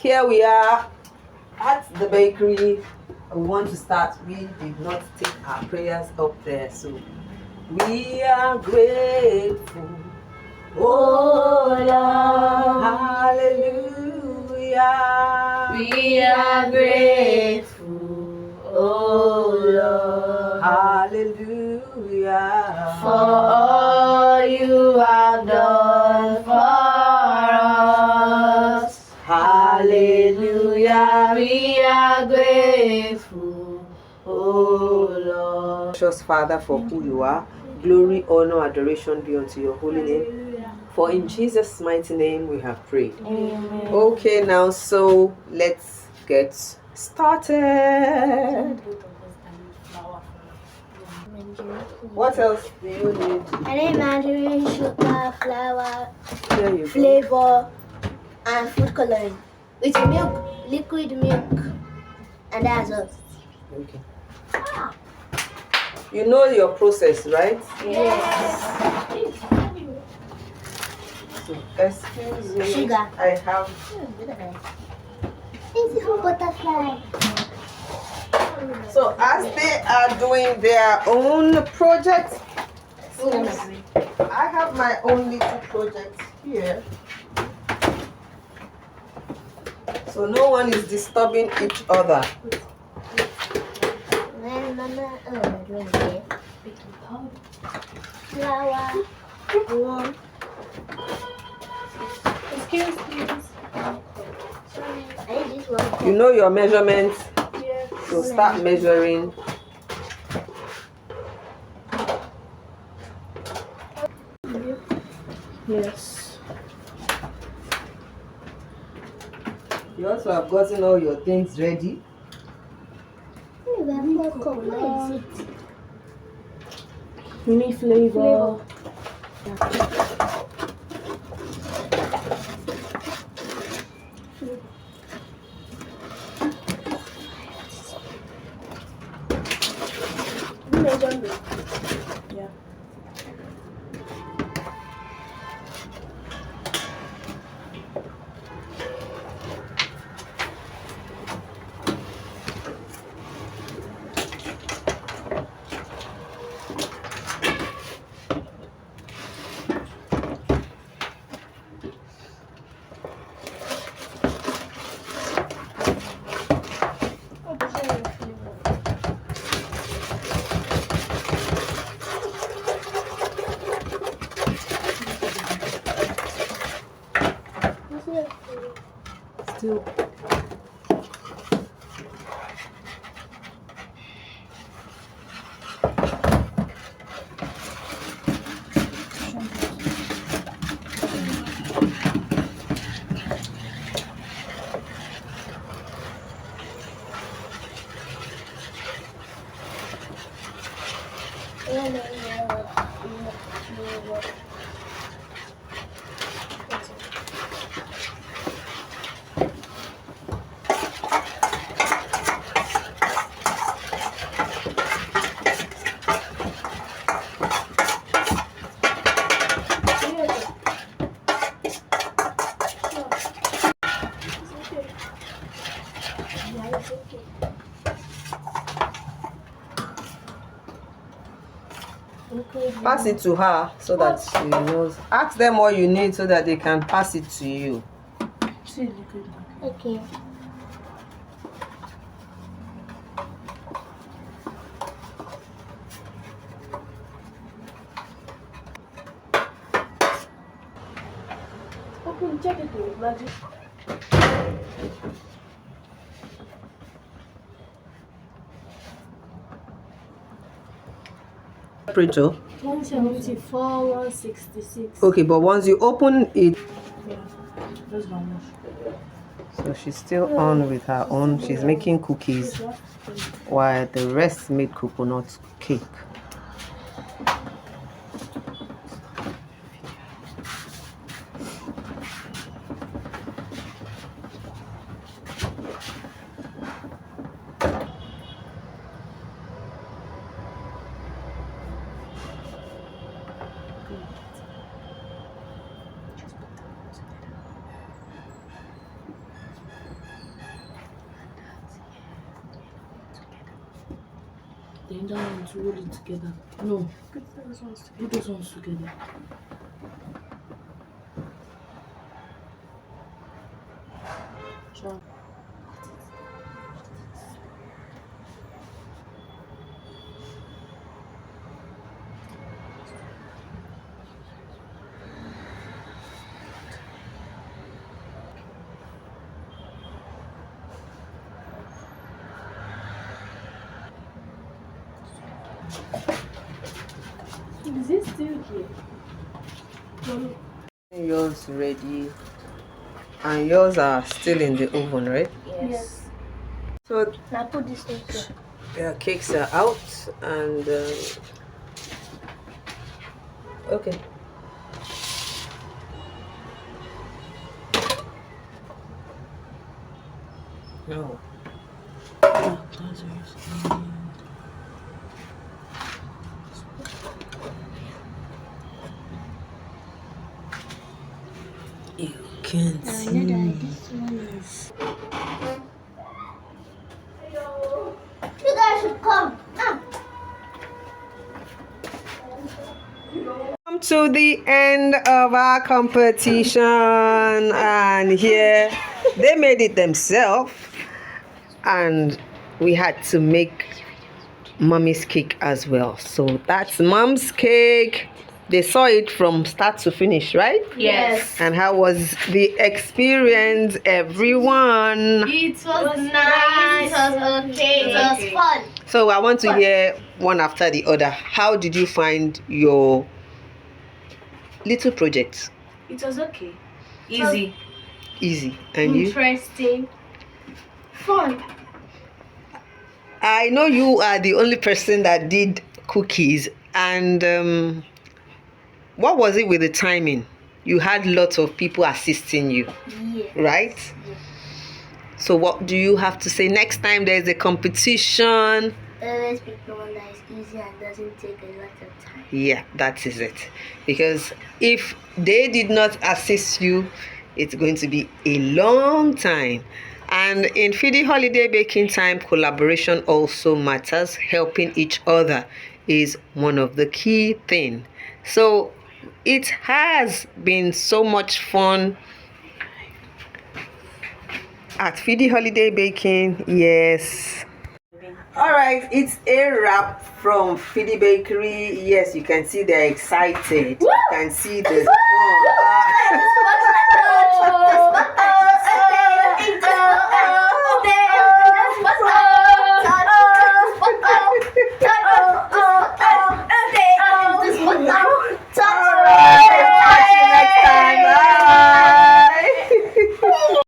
here we are at the bakery. We want to start. We did not take our prayers up there, so we are grateful. Oh Lord, hallelujah. We are grateful, oh Lord, hallelujah, for all you have done for us. Hallelujah, we are grateful, oh Lord. Precious Father, for who you are, glory, honor, adoration be unto your holy name. For in Jesus' mighty name we have prayed. Amen. Okay, now so let's get started. What else do you need? I need margarine, sugar, flour, There you go. flavor, and food coloring. With milk, liquid milk, and that's all. Okay. You know your process, right? Yes. So, excuse me. Sugar. I have. This is butterfly. So as they are doing their own projects, I have my own little project here. So no one is disturbing each other. Flour. Excuse me. Sorry. I need this one. You know your measurements, Yes. so start measuring. Yes. You also have gotten all your things ready. You need flavor. Yeah. Still. Pass it to her so that she knows. Ask them what you need so that they can pass it to you. Okay. Check it with magic. Temperature. 174, 166. Okay, but once you open it, Yeah. That's how much. so she's still on with her own. She's making cookies while the rest made coconut cake. then that one to roll it together. No, put those ones together. Sure. Is it still here? Yours ready, and yours are still in the oven, right? Yes. So Now put this in here. the cakes are out, and okay. No. Yeah, that's yours. You can't see. This one is. You guys should come. Now. Come to the end of our competition, and here they made it themselves, and we had to make mommy's cake as well. So that's mom's cake. They saw it from start to finish, right? Yes. And how was the experience, everyone? It was nice. It was okay. It was fun. So I want to hear one after the other. How did you find your little project? It was okay. Easy. Easy. And you? Interesting. Fun. I know you are the only person that did cookies. And what was it with the timing? You had lots of people assisting you, Yeah. right? Yeah. So what do you have to say next time there's a competition? Always pick the one that is easy and doesn't take a lot of time. Yeah, that is it. Because if they did not assist you, it's going to be a long time. And in Feedy Holiday Baking Time, collaboration also matters. Helping each other is one of the key things. So it has been so much fun at Feedy Holiday Baking. Yes. All right, it's a wrap from Feedy Bakery. Yes, you can see they're excited. You can see the fun.